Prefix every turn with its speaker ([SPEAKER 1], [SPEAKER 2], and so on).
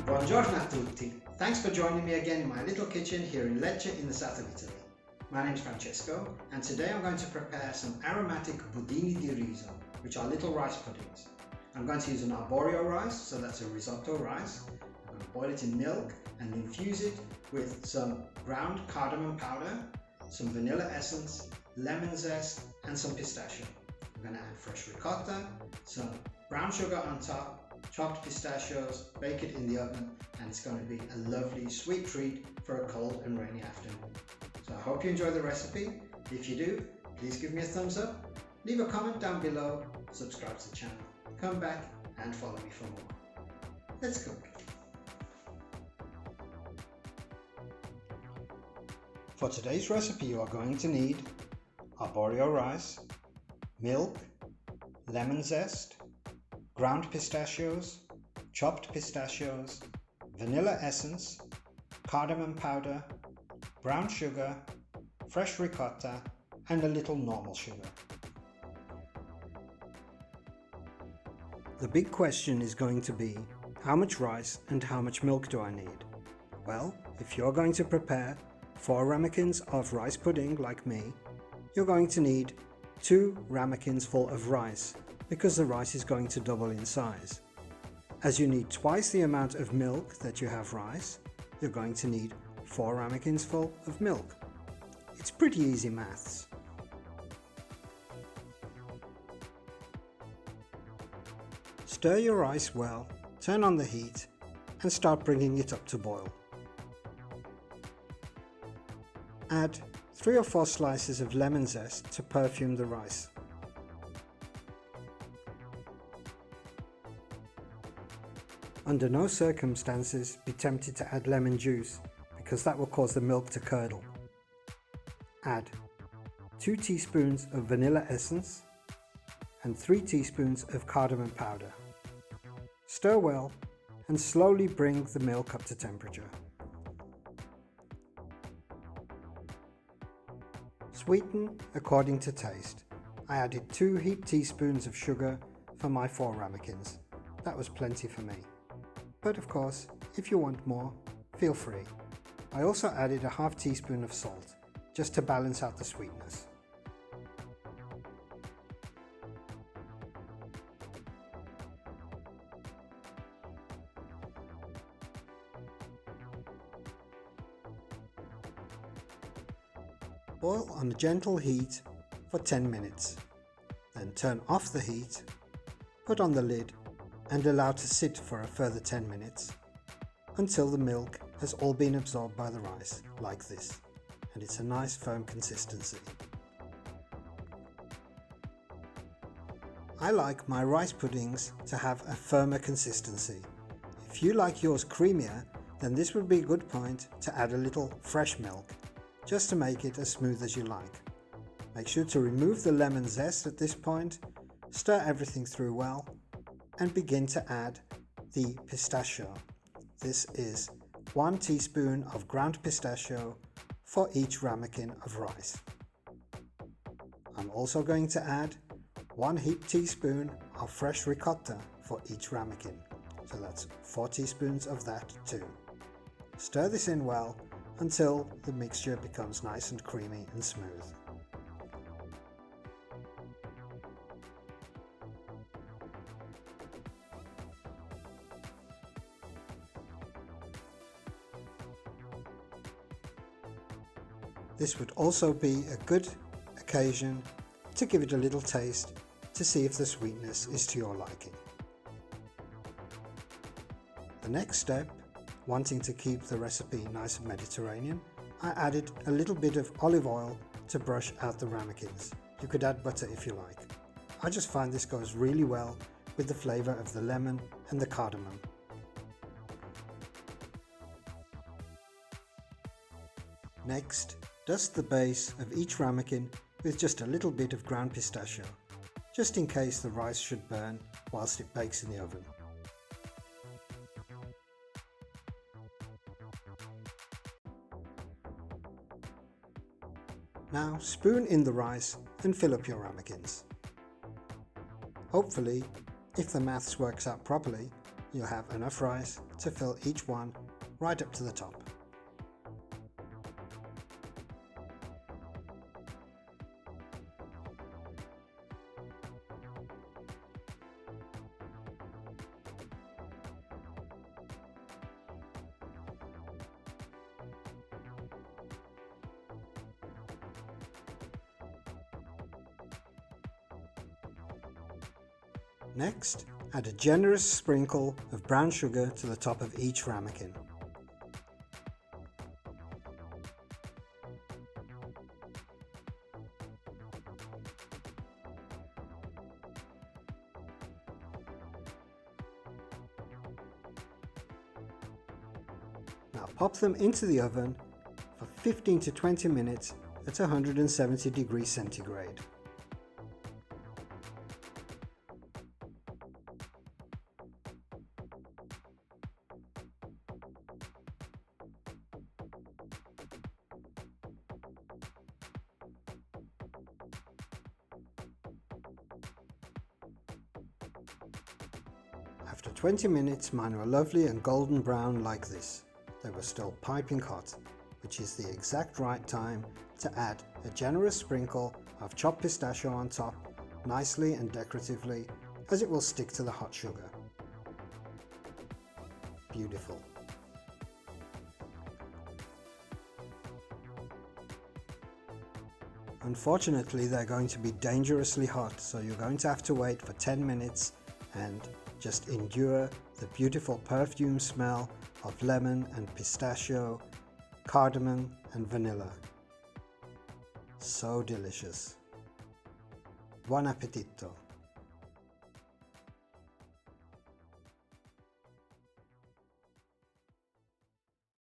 [SPEAKER 1] Buongiorno a tutti. Thanks for joining me again in my little kitchen here in Lecce in the south of Italy. My name is Francesco and today I'm going to prepare some aromatic budini di riso, which are little rice puddings. I'm going to use an arborio rice, so that's a risotto rice. I'm going to boil it in milk and infuse it with some ground cardamom powder, some vanilla essence, lemon zest and some pistachio. I'm going to add fresh ricotta, some brown sugar on top, chopped pistachios, bake it in the oven, and it's going to be a lovely sweet treat for a cold and rainy afternoon. So I hope you enjoy the recipe. If you do, please give me a thumbs up, leave a comment down below, subscribe to the channel, come back and follow me for more. Let's cook. For today's recipe you are going to need arborio rice, milk, lemon zest, ground pistachios, chopped pistachios, vanilla essence, cardamom powder, brown sugar, fresh ricotta, and a little normal sugar. The big question is going to be, how much rice and how much milk do I need? Well, if you're going to prepare 4 ramekins of rice pudding like me, you're going to need 2 ramekins full of rice, because the rice is going to double in size. As you need twice the amount of milk that you have rice, you're going to need 4 ramekins full of milk. It's pretty easy maths. Stir your rice well, turn on the heat and start bringing it up to boil. Add 3 or 4 slices of lemon zest to perfume the rice. Under no circumstances be tempted to add lemon juice, because that will cause the milk to curdle. Add 2 teaspoons of vanilla essence and 3 teaspoons of cardamom powder. Stir well and slowly bring the milk up to temperature. Sweeten according to taste. I added 2 heaped teaspoons of sugar for my 4 ramekins. That was plenty for me. But of course, if you want more, feel free. I also added a half teaspoon of salt, just to balance out the sweetness. Boil on a gentle heat for 10 minutes. Then turn off the heat, put on the lid and allow to sit for a further 10 minutes until the milk has all been absorbed by the rice, like this, and it's a nice firm consistency. I like my rice puddings to have a firmer consistency. If you like yours creamier, then this would be a good point to add a little fresh milk, just to make it as smooth as you like. Make sure to remove the lemon zest at this point, stir everything through well, and begin to add the pistachio. This is 1 teaspoon of ground pistachio for each ramekin of rice. I'm also going to add 1 heaped teaspoon of fresh ricotta for each ramekin. So that's 4 teaspoons of that too. Stir this in well until the mixture becomes nice and creamy and smooth. This would also be a good occasion to give it a little taste to see if the sweetness is to your liking. The next step, wanting to keep the recipe nice and Mediterranean, I added a little bit of olive oil to brush out the ramekins. You could add butter if you like. I just find this goes really well with the flavour of the lemon and the cardamom. Next, dust the base of each ramekin with just a little bit of ground pistachio, just in case the rice should burn whilst it bakes in the oven. Now spoon in the rice and fill up your ramekins. Hopefully, if the maths works out properly, you'll have enough rice to fill each one right up to the top. Next, add a generous sprinkle of brown sugar to the top of each ramekin. Now pop them into the oven for 15 to 20 minutes at 170 degrees centigrade. After 20 minutes, mine were lovely and golden brown like this. They were still piping hot, which is the exact right time to add a generous sprinkle of chopped pistachio on top, nicely and decoratively, as it will stick to the hot sugar. Beautiful. Unfortunately, they're going to be dangerously hot, so you're going to have to wait for 10 minutes and just endure the beautiful perfume smell of lemon and pistachio, cardamom and vanilla. So delicious. Buon appetito!